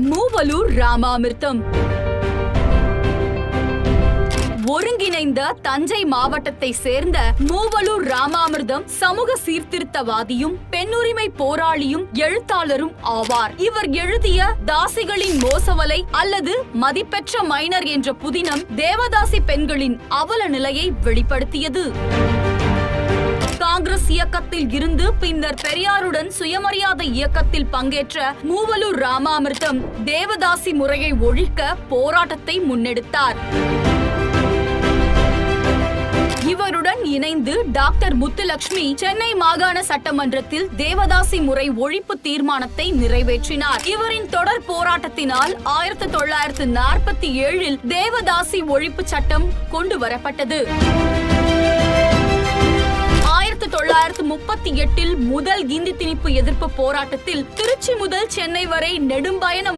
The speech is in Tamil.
மூவலூர் ராமாமிர்தம் ஒருங்கிணைந்த தஞ்சை மாவட்டத்தை சேர்ந்த மூவலூர் ராமாமிர்தம் சமூக சீர்திருத்தவாதியும் பெண்ணுரிமை போராளியும் எழுத்தாளரும் ஆவார். இவர் எழுதிய தாசிகளின் மோசவலை அல்லது மதிப்பெற்ற மைனர் என்ற புதினம் தேவதாசி பெண்களின் அவல நிலையை வெளிப்படுத்தியது. காங்கிரஸ் இயக்கத்தில் இருந்து பின்னர் பெரியாருடன் சுயமரியாதை இயக்கத்தில் பங்கேற்ற மூவலூர் ராமாமிர்தம் தேவதாசி முறையை ஒழிக்க போராட்டத்தை முன்னெடுத்தார். இவருடன் இணைந்து டாக்டர் முத்துலட்சுமி சென்னை மாகாண சட்டமன்றத்தில் தேவதாசி முறை ஒழிப்பு தீர்மானத்தை நிறைவேற்றினார். இவரின் தொடர் போராட்டத்தினால் 1947 தேவதாசி ஒழிப்பு சட்டம் கொண்டு வரப்பட்டது. 1938 முதல் இந்தி திணிப்பு எதிர்ப்பு போராட்டத்தில் திருச்சி முதல் சென்னை வரை நெடும்பயணம்